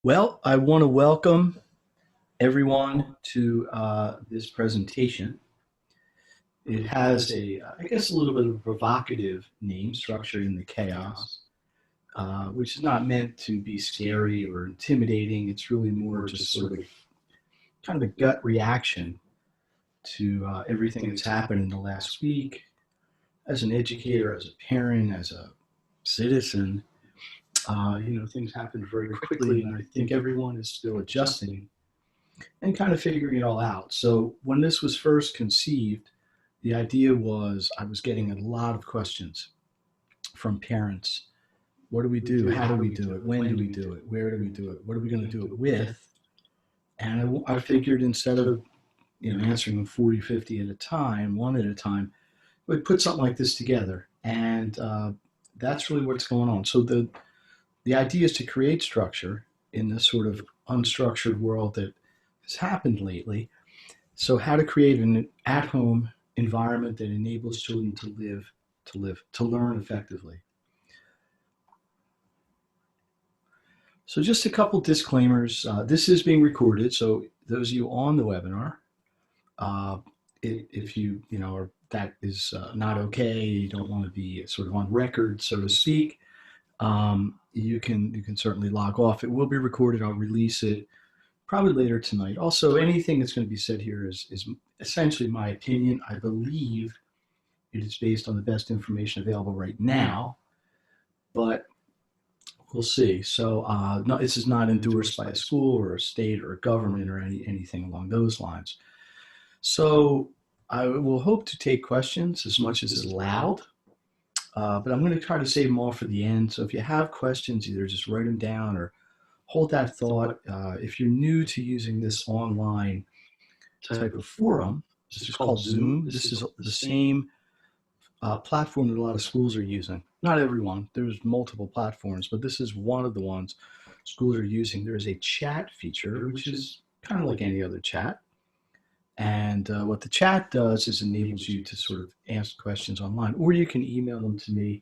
Well, I want to welcome everyone to this presentation. It has I guess, a little bit of a provocative name, Structure in the Chaos, which is not meant to be scary or intimidating. It's really more just sort of kind of a gut reaction to everything that's happened in the last week. As an educator, as a parent, as a citizen, things happen very quickly, and I think everyone is still adjusting and kind of figuring it all out. So when this was first conceived, the idea was I was getting a lot of questions from parents. What do we do? How do we do it? When do we do it? Where do we do it? What are we going to do it with? And I figured instead of answering them 40, 50 at a time, one at a time, we'd put something like this together. And that's really what's going on. So the idea is to create structure in this sort of unstructured world that has happened lately. So how to create an at-home environment that enables children to learn effectively. So just a couple disclaimers. This is being recorded, so those of you on the webinar, uh, if that is not okay, you don't want to be sort of on record, so to speak, you can certainly log off. It will be recorded. I'll release it probably later tonight. Also, anything that's going to be said here is essentially my opinion. I believe it is based on the best information available right now, but we'll see. So no, this is not endorsed by a school or a state or a government or anything along those lines. So I will hope to take questions as much as is allowed, but I'm going to try to save them all for the end. So if you have questions, either just write them down or hold that thought. If you're new to using this online type of forum, this is called Zoom. This is the same platform that a lot of schools are using. Not everyone, there's multiple platforms, but this is one of the ones schools are using. There is a chat feature, which is kind of like any other chat. And what the chat does is enables you to sort of ask questions online, or you can email them to me.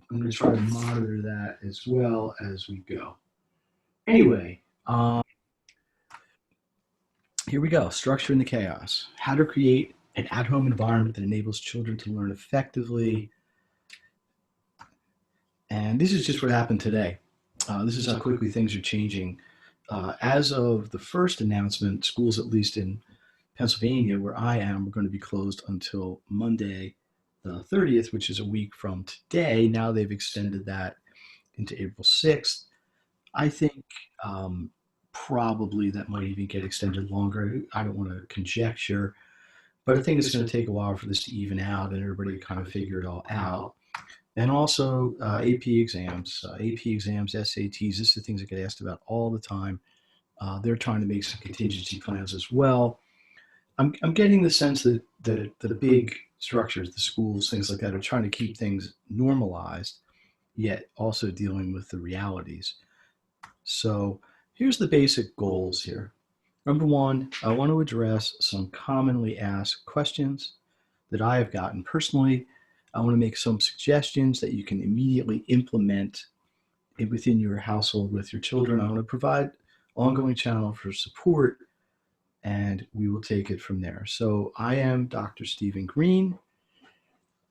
I'm going to try to monitor that as well as we go. Anyway, here we go. Structure in the chaos. How to create an at-home environment that enables children to learn effectively. And this is just what happened today. This is how quickly things are changing. As of the first announcement, schools, at least in Pennsylvania, where I am, are going to be closed until Monday, the 30th, which is a week from today. Now they've extended that into April 6th. I think probably that might even get extended longer. I don't want to conjecture, but I think it's going to take a while for this to even out and everybody to kind of figure it all out. And also AP exams, SATs, this are things that get asked about all the time. They're trying to make some contingency plans as well. I'm getting the sense that the big structures, the schools, things like that, are trying to keep things normalized, yet also dealing with the realities. So here's the basic goals here. Number one, I want to address some commonly asked questions that I have gotten personally. I want to make some suggestions that you can immediately implement within your household with your children. I want to provide ongoing channel for support, and we will take it from there. So I am Dr. Steven Greene.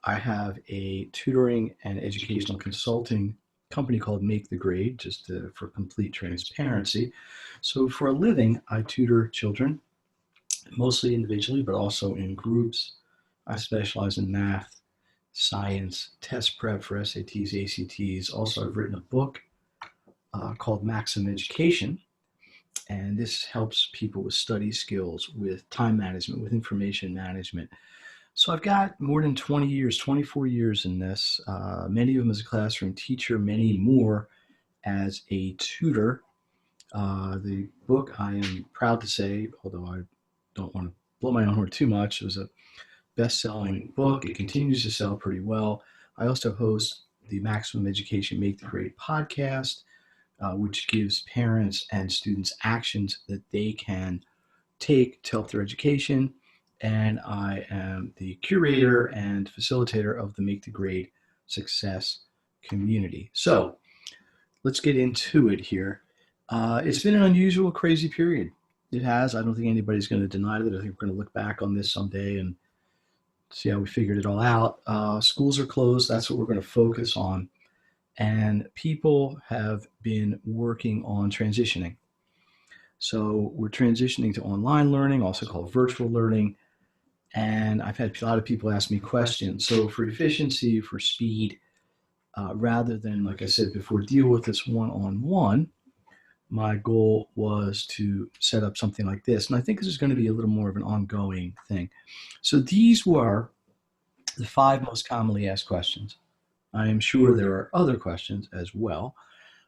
I have a tutoring and educational consulting company called Make the Grade, just for complete transparency. So for a living, I tutor children, mostly individually, but also in groups. I specialize in math, science, test prep for SATs, ACTs. Also, I've written a book called Maximum Education, and this helps people with study skills, with time management, with information management. So I've got more than 20 years, 24 years in this, many of them as a classroom teacher, many more as a tutor. The book, I am proud to say, although I don't want to blow my own horn too much, it was a best-selling book. It continues to sell pretty well. I also host the Maximum Education Make the Grade podcast, which gives parents and students actions that they can take to help their education. And I am the curator and facilitator of the Make the Grade Success community. So let's get into it here. It's been an unusual, crazy period. It has. I don't think anybody's going to deny that. I think we're going to look back on this someday and see how we figured it all out. Schools are closed. That's what we're going to focus on. And people have been working on transitioning. So we're transitioning to online learning, also called virtual learning. And I've had a lot of people ask me questions. So for efficiency, for speed, rather than, like I said before, deal with this one-on-one, my goal was to set up something like this. And I think this is going to be a little more of an ongoing thing. So these were the 5 most commonly asked questions. I am sure there are other questions as well,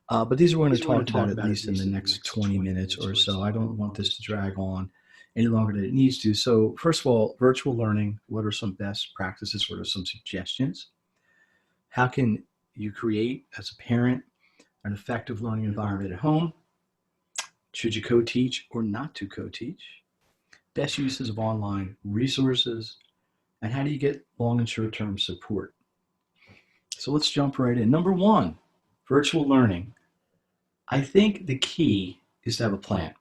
but these are what we're going to talk about at least in the next 20 minutes or so. I don't want this to drag on any longer than it needs to. So first of all, virtual learning, what are some best practices? What are some suggestions? How can you create, as a parent, an effective learning environment at home? Should you co-teach or not to co-teach? Best uses of online resources, and how do you get long and short-term support? So let's jump right in. Number 1, virtual learning. I think the key is to have a plan.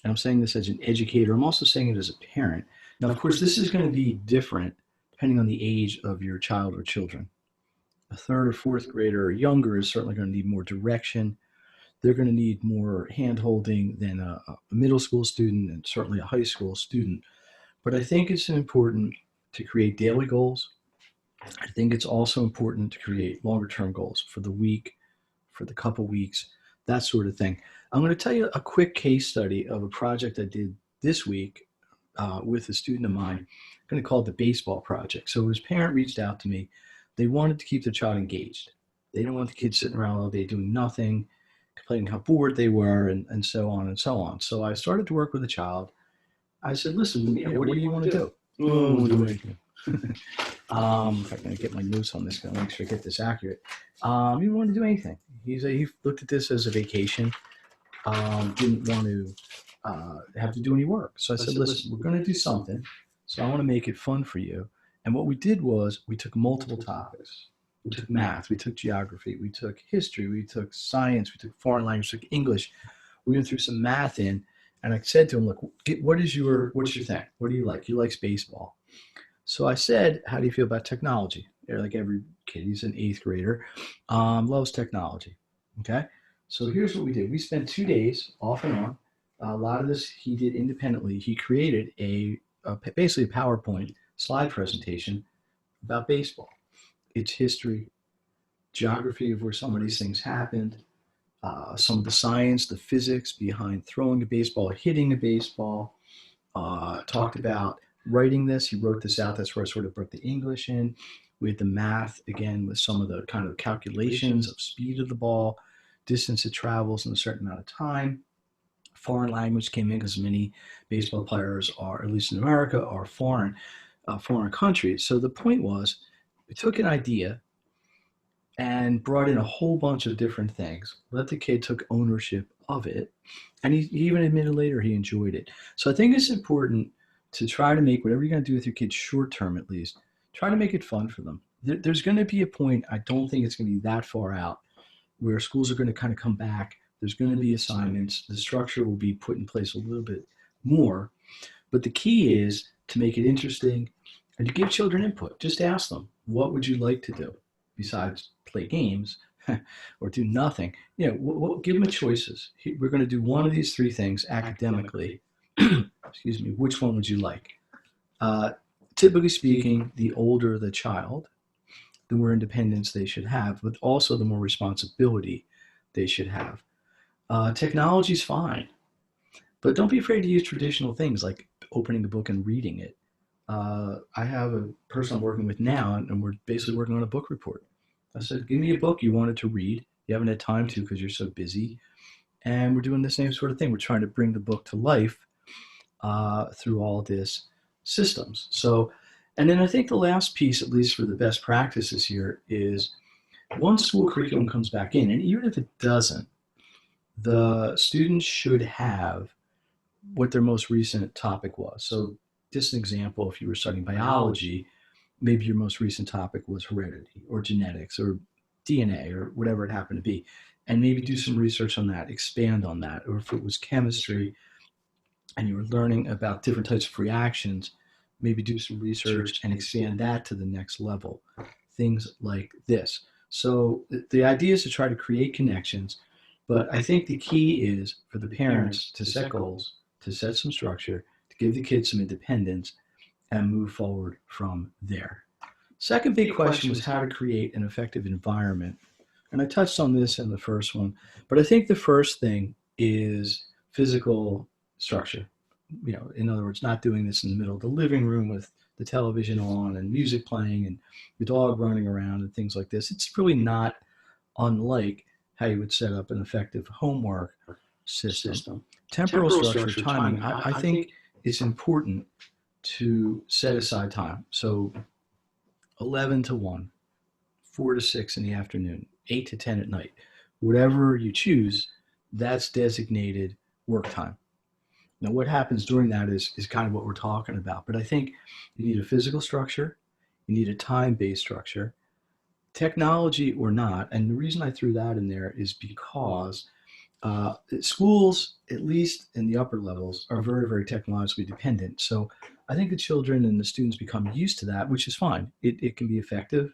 And I'm saying this as an educator. I'm also saying it as a parent. Now, of course, this is going to be different depending on the age of your child or children. A 3rd or 4th grader or younger is certainly going to need more direction. They're going to need more hand-holding than a middle school student and certainly a high school student. But I think it's important to create daily goals. I think it's also important to create longer-term goals for the week, for the couple weeks, that sort of thing. I'm going to tell you a quick case study of a project I did this week with a student of mine. I'm going to call it the baseball project. So his parent reached out to me. They wanted to keep their child engaged. They didn't want the kids sitting around all day doing nothing, complaining how bored they were, and so on and so on. So I started to work with the child. I said, listen, what do you want to do? Oh, we'll do anything. If I'm going to get my notes on this, I'm going to make sure I get this accurate. He wanted to do anything. He looked at this as a vacation. Didn't want to have to do any work. So I said, listen, we're going to do something. So I want to make it fun for you. And what we did was we took multiple topics. We took math, we took geography, we took history, we took science, we took foreign language, we took English. We went through some math in, and I said to him, look, what's your thing? What do you like? He likes baseball. So I said, how do you feel about technology? Like every kid, he's an 8th grader, loves technology. Okay. So here's what we did. We spent 2 days off and on. A lot of this he did independently. He created basically a PowerPoint slide presentation about baseball. Its history, geography of where some of these things happened, some of the science, the physics behind throwing a baseball, hitting a baseball, talked about writing this. He wrote this out. That's where I sort of brought the English in. We had the math, again, with some of the kind of calculations of speed of the ball, distance it travels in a certain amount of time. Foreign language came in because many baseball players are, at least in America, are foreign countries. So the point was, we took an idea and brought in a whole bunch of different things. Let the kid took ownership of it. And he even admitted later he enjoyed it. So I think it's important to try to make whatever you're going to do with your kids short term, at least, try to make it fun for them. There's going to be a point, I don't think it's going to be that far out, where schools are going to kind of come back. There's going to be assignments. The structure will be put in place a little bit more. But the key is to make it interesting and to give children input. Just ask them, what would you like to do besides play games or do nothing? Give them choices. We're going to do one of these 3 things academically. Excuse me. Which one would you like? Typically speaking, the older the child, the more independence they should have, but also the more responsibility they should have. Technology's fine, but don't be afraid to use traditional things like opening a book and reading it. I have a person I'm working with now, and we're basically working on a book report. I said, give me a book you wanted to read. You haven't had time to because you're so busy. And we're doing the same sort of thing. We're trying to bring the book to life through all this systems. So, and then I think the last piece, at least for the best practices here, is once school curriculum comes back in, and even if it doesn't, the students should have what their most recent topic was. So just an example, if you were studying biology, maybe your most recent topic was heredity or genetics or DNA or whatever it happened to be. and maybe do some research on that, expand on that. Or if it was chemistry and you were learning about different types of reactions, maybe do some research and expand that to the next level. Things like this. So the idea is to try to create connections, but I think the key is for the parents to set goals, to set some structure, to give the kids some independence, and move forward from there. Second big question was how to create an effective environment. And I touched on this in the first one, but I think the first thing is physical structure. In other words, not doing this in the middle of the living room with the television on and music playing and the dog running around and things like this. It's really not unlike how you would set up an effective homework system. Temporal structure, timing, I think it's important to set aside time. So 11 to 1, 4 to 6 in the afternoon, 8 to 10 at night. Whatever you choose, that's designated work time. Now, what happens during that is kind of what we're talking about. But I think you need a physical structure, you need a time-based structure, technology or not. And the reason I threw that in there is because schools, at least in the upper levels, are very, very technologically dependent. So I think the children and the students become used to that, which is fine. It can be effective.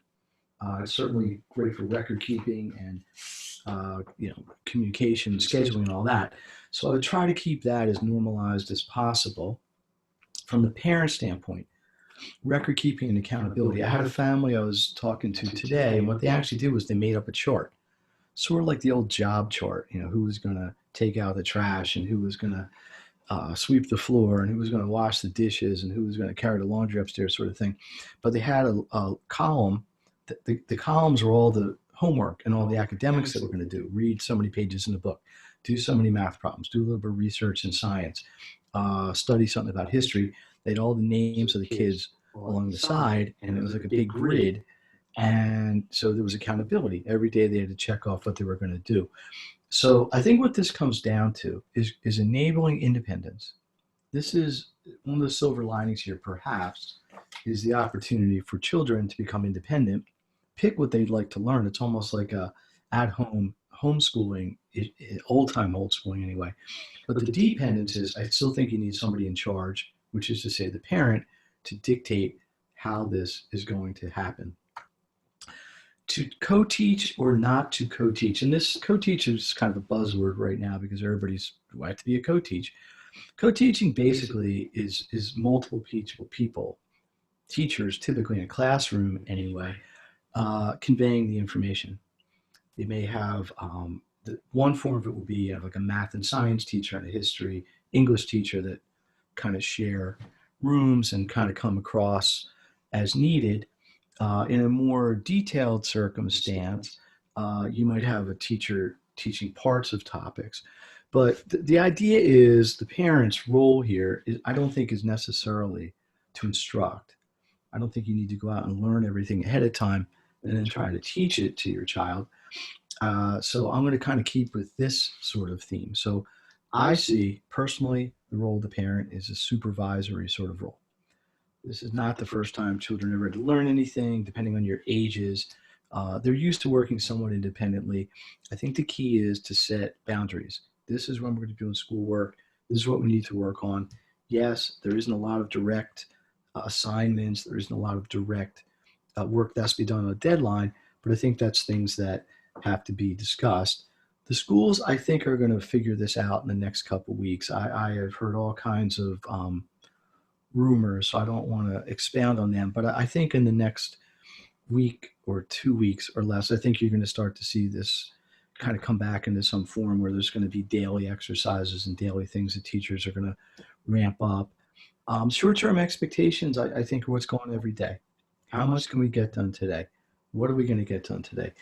It's certainly great for record keeping and communication, scheduling, and all that. So I would try to keep that as normalized as possible. From the parent standpoint, record keeping and accountability. I had a family I was talking to today, and what they actually did was they made up a chart, sort of like the old job chart. Who was going to take out the trash and who was going to sweep the floor and who was going to wash the dishes and who was going to carry the laundry upstairs, sort of thing. But they had a column. The columns were all the homework and all the academics that we're going to do. Read so many pages in a book, do so many math problems, do a little bit of research in science, study something about history. They had all the names of the kids along the side, and it was like a big grid. And so there was accountability. Every day they had to check off what they were going to do. So I think what this comes down to is enabling independence. This is one of the silver linings here, perhaps, is the opportunity for children to become independent, pick what they'd like to learn. It's almost like a at-home homeschooling, old-time homeschooling anyway. But the dependence is, I still think you need somebody in charge, which is to say the parent, to dictate how this is going to happen. To co-teach or not to co-teach, and this co-teach is kind of a buzzword right now because everybody's like to be a co-teach. Co-teaching basically is multiple people, teachers, typically in a classroom anyway, conveying the information. They may have one form of it will be like a math and science teacher and a history, English teacher that kind of share rooms and kind of come across as needed. In a more detailed circumstance, you might have a teacher teaching parts of topics. But the idea is the parent's role here I don't think is necessarily to instruct. I don't think you need to go out and learn everything ahead of time and then try to teach it to your child. So I'm going to kind of keep with this sort of theme. So I see personally the role of the parent is a supervisory sort of role. This is not the first time children ever had to learn anything, depending on your ages. They're used to working somewhat independently. I think the key is to set boundaries. This is when we're going to be doing schoolwork. This is what we need to work on. Yes, there isn't a lot of direct assignments. There isn't a lot of direct work that's to be done on a deadline, but I think that's things that have to be discussed. The schools, I think, are going to figure this out in the next couple of weeks. I have heard all kinds of rumors, so I don't want to expound on them. But I think in the next week or 2 weeks or less, I think you're going to start to see this kind of come back into some form where there's going to be daily exercises and daily things that teachers are going to ramp up. Short-term expectations, I think, are what's going on every day. How much can we get done today? What are we going to get done today?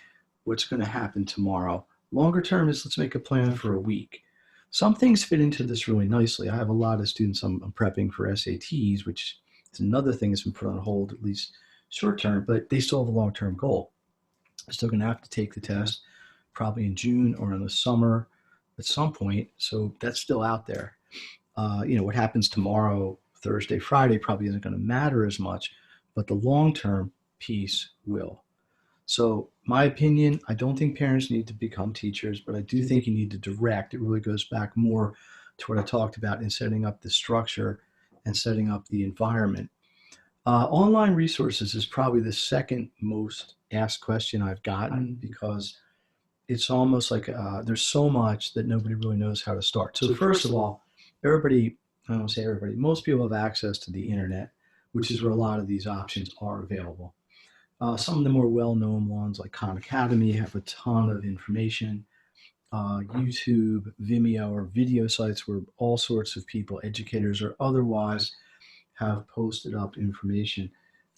What's going to happen tomorrow? Longer term is let's make a plan for a week. Some things fit into this really nicely. I have a lot of students I'm prepping for SATs, which is another thing that's been put on hold, at least short term, but they still have a long-term goal. They're still going to have to take the test probably in June or in the summer at some point. So that's still out there. What happens tomorrow, Thursday, Friday probably isn't going to matter as much, but the long-term piece will. So my opinion, I don't think parents need to become teachers, but I do think you need to direct. It really goes back more to what I talked about in setting up the structure and setting up the environment. Online resources is probably the second most asked question I've gotten because it's almost like there's so much that nobody really knows how to start. So first of all, everybody, I don't say everybody, most people have access to the internet, which is where a lot of these options are available. Some of the more well-known ones like Khan Academy have a ton of information. YouTube, Vimeo are video sites where all sorts of people, educators or otherwise, have posted up information.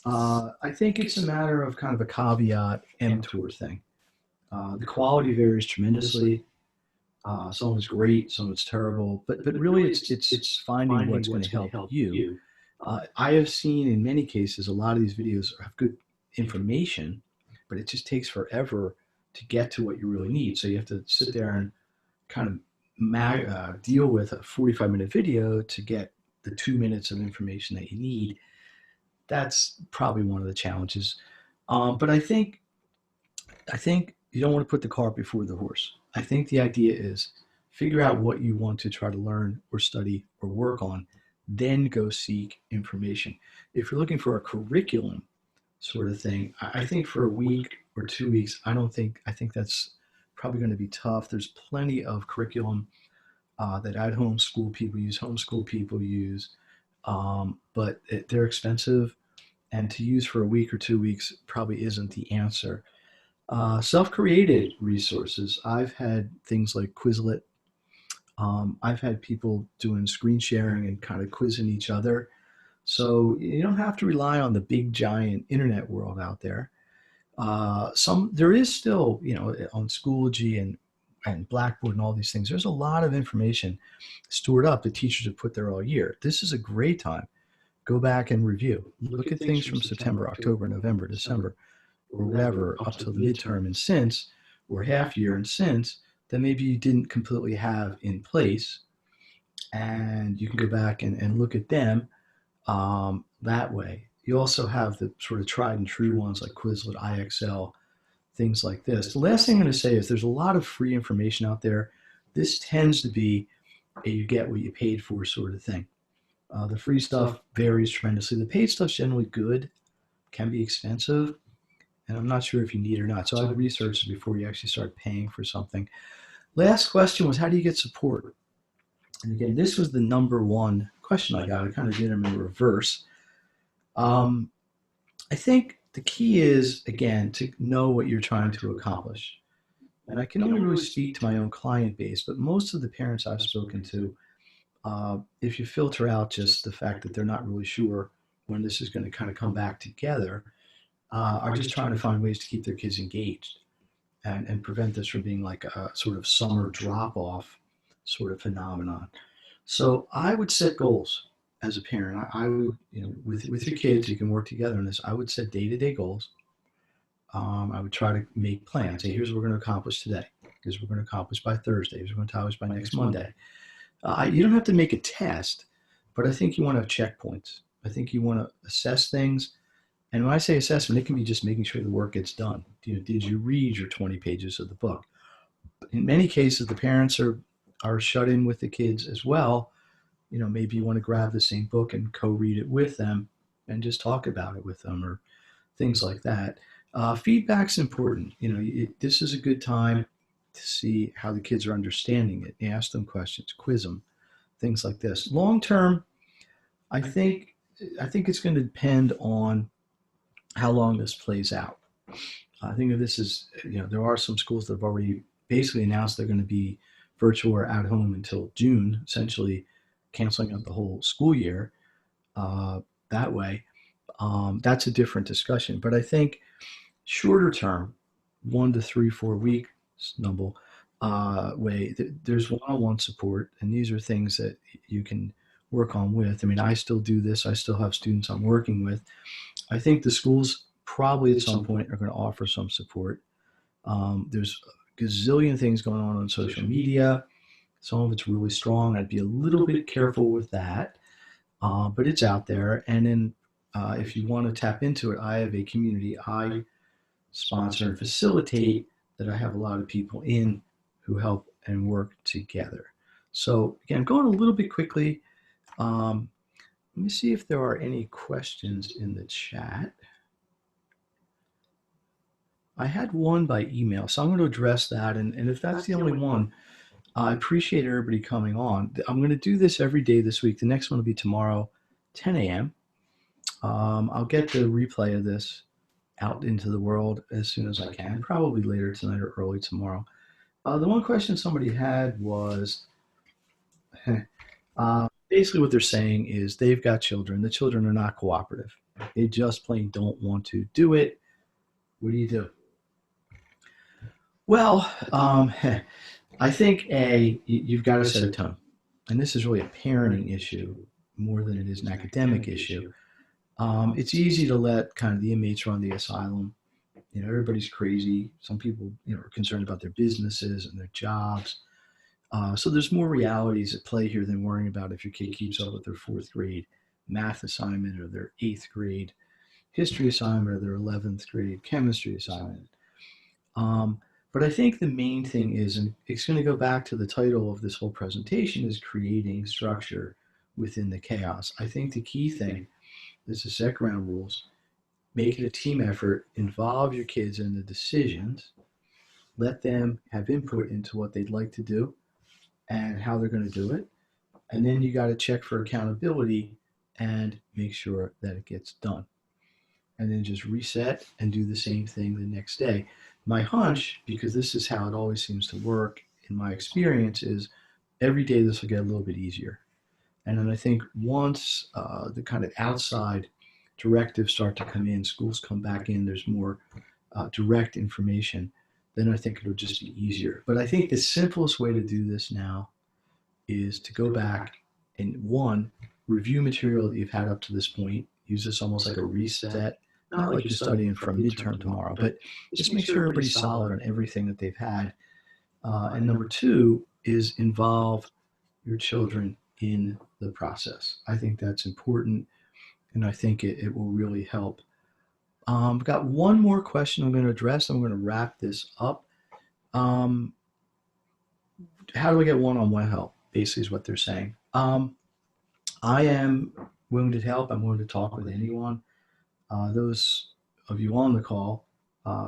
I think it's a matter of kind of a caveat emptor thing. The quality varies tremendously. Some of it's great, some of it's terrible, but really it's finding what's going to help you. I have seen in many cases a lot of these videos have good information, but it just takes forever to get to what you really need. So you have to sit there and kind of deal with a 45-minute video to get the 2 minutes of information that you need. That's probably one of the challenges. But I think you don't want to put the cart before the horse. I think the idea is figure out what you want to try to learn or study or work on, then go seek information. If you're looking for a curriculum sort of thing, I think for a week or 2 weeks, I think that's probably going to be tough. There's plenty of curriculum that at home school people use, homeschool people use, but they're expensive, and to use for a week or 2 weeks probably isn't the answer. Self-created resources. I've had things like Quizlet. I've had people doing screen sharing and kind of quizzing each other. So you don't have to rely on the big giant internet world out there. Some there is still, on Schoology and Blackboard and all these things. There's a lot of information stored up that teachers have put there all year. This is a great time. Go back and review. Look at things from September, October, November, December, or whatever up till the midterm and since, or half year and since, that maybe you didn't completely have in place. And you can go back and look at them that way. You also have the sort of tried and true ones like Quizlet, IXL, things like this. The last thing I'm going to say is there's a lot of free information out there. This tends to be a you get what you paid for sort of thing. The free stuff varies tremendously. The paid stuff's generally good, can be expensive, and I'm not sure if you need it or not. So I'd research it before you actually start paying for something. Last question was, how do you get support? And again, this was the number one question I got. I kind of did them in reverse. Um, I think the key is, again, to know what you're trying to accomplish. And I can only really speak to my own client base, but most of the parents I've spoken to, if you filter out just the fact that they're not really sure when this is going to kind of come back together, are just trying to find ways to keep their kids engaged and prevent this from being like a sort of summer drop off sort of phenomenon. So I would set goals as a parent. I would, with your kids, you can work together on this. I would set day-to-day goals. I would try to make plans. Hey, here's what we're going to accomplish today. Here's what we're going to accomplish by Thursday. Here's what we're going to accomplish by next Monday. You don't have to make a test, but I think you want to have checkpoints. I think you want to assess things. And when I say assessment, it can be just making sure the work gets done. Did you read your 20 pages of the book? In many cases, the parents are shut in with the kids as well. Maybe you want to grab the same book and co-read it with them and just talk about it with them or things like that. Feedback's important. This is a good time to see how the kids are understanding it. Ask them questions, quiz them, things like this. Long term, I think it's going to depend on how long this plays out. I think of this as, there are some schools that have already basically announced they're going to be virtual or at home until June, essentially canceling out the whole school year that way. That's a different discussion. But I think shorter term, 1 to 3, 4 week snubble way, there's one-on-one support, and these are things that you can work on with. I mean, I still do this. I still have students I'm working with. I think the schools probably at some point are going to offer some support. There's a gazillion things going on social media. Some of it's really strong. I'd be a little bit careful with that, but it's out there. And then if you want to tap into it, I have a community I sponsor and facilitate that I have a lot of people in who help and work together. So again, going a little bit quickly. Um, Let me see if there are any questions in the chat. I had one by email, so I'm going to address that. And if that's the only one, I appreciate everybody coming on. I'm going to do this every day this week. The next one will be tomorrow, 10 a.m. I'll get the replay of this out into the world as soon as I can, probably later tonight or early tomorrow. The one question somebody had was basically what they're saying is they've got children. The children are not cooperative. They just plain don't want to do it. What do you do? Well, I think you've got to set a tone, and this is really a parenting issue more than it is an academic issue. It's easy to let kind of the inmates run the asylum. You know, everybody's crazy. Some people, are concerned about their businesses and their jobs. So there's more realities at play here than worrying about if your kid keeps up with their fourth grade math assignment or their eighth grade history assignment or their 11th grade chemistry assignment. But I think the main thing is, and it's going to go back to the title of this whole presentation, is creating structure within the chaos. I think the key thing is to set ground rules, make it a team effort, involve your kids in the decisions, let them have input into what they'd like to do and how they're going to do it. And then you got to check for accountability and make sure that it gets done. And then just reset and do the same thing the next day. My hunch, because this is how it always seems to work in my experience, is every day this will get a little bit easier. And then I think once the kind of outside directives start to come in, schools come back in, there's more direct information, then I think it'll just be easier. But I think the simplest way to do this now is to go back and, one, review material that you've had up to this point. Use this almost like a reset, not like you're studying for a midterm tomorrow, but just make sure everybody's solid on everything that they've had. And number two is involve your children in the process. I think that's important, and I think it will really help. I've got one more question I'm going to address. I'm going to wrap this up. How do I get one-on-one help? Basically is what they're saying. I am willing to help. I'm willing to talk with anyone. Those of you on the call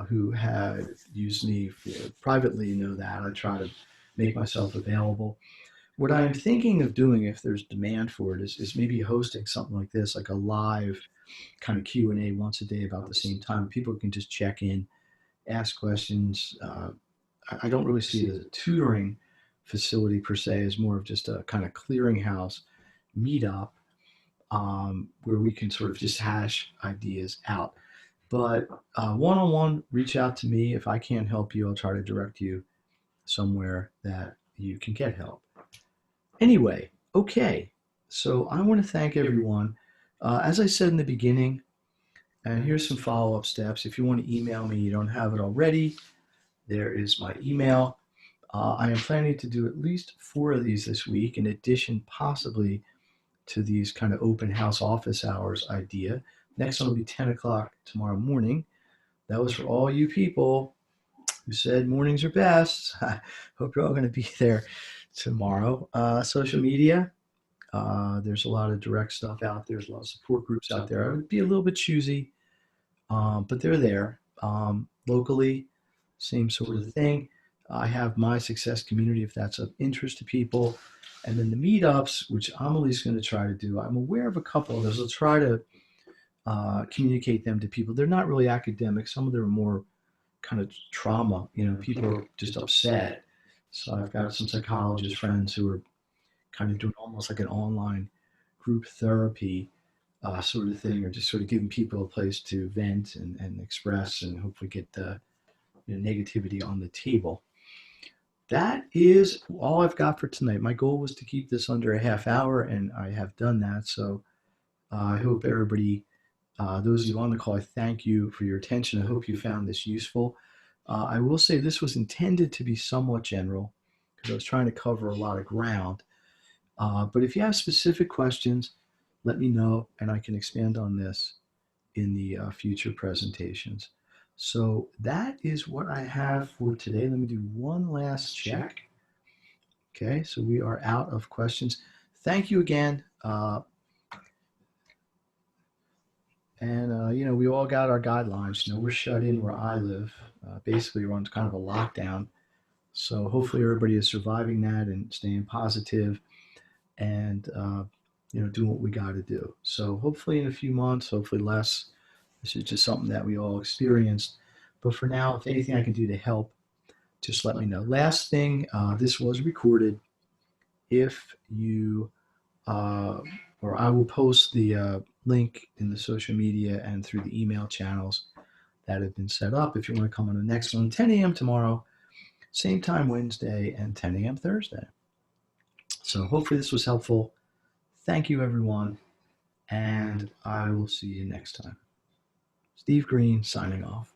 who have used me privately know that. I try to make myself available. What I'm thinking of doing, if there's demand for it, is maybe hosting something like this, like a live kind of Q&A once a day about the same time. People can just check in, ask questions. I don't really see it as a tutoring facility per se, as more of just a kind of clearinghouse meetup where we can sort of just hash ideas out. But one-on-one, reach out to me. If I can't help you, I'll try to direct you somewhere that you can get help. Anyway, okay. So I want to thank everyone. As I said in the beginning, and here's some follow-up steps. If you want to email me, you don't have it already, there is my email. I am planning to do at least 4 of these this week, in addition possibly to these kind of open house office hours idea. Next one will be 10 o'clock tomorrow morning. That was for all you people who said mornings are best. I hope you're all going to be there tomorrow. Social media, there's a lot of direct stuff out there. There's a lot of support groups out there. I would be a little bit choosy, but they're there. Locally, same sort of thing. I have my success community if that's of interest to people. And then the meetups, which I'm at least going to try to do. I'm aware of a couple of those. I'll try to communicate them to people. They're not really academic. Some of them are more kind of trauma. People are just upset. So I've got some psychologist friends who are kind of doing almost like an online group therapy sort of thing, or just sort of giving people a place to vent and express and hopefully get the negativity on the table. That is all I've got for tonight. My goal was to keep this under a half hour, and I have done that. So I hope everybody, those of you on the call, I thank you for your attention. I hope you found this useful. I will say this was intended to be somewhat general because I was trying to cover a lot of ground. But if you have specific questions, let me know, and I can expand on this in the future presentations. So that is what I have for today. Let me do one last check. Okay, so we are out of questions. Thank you again. We all got our guidelines. We're shut in where I live. Basically, we're on kind of a lockdown. So hopefully everybody is surviving that and staying positive and, doing what we got to do. So hopefully in a few months, hopefully less, this is just something that we all experienced. But for now, if anything I can do to help, just let me know. Last thing, this was recorded. If you or I will post the link in the social media and through the email channels that have been set up. If you want to come on the next one, 10 a.m. tomorrow, same time Wednesday, and 10 a.m. Thursday. So hopefully this was helpful. Thank you, everyone, and I will see you next time. Steve Greene signing off.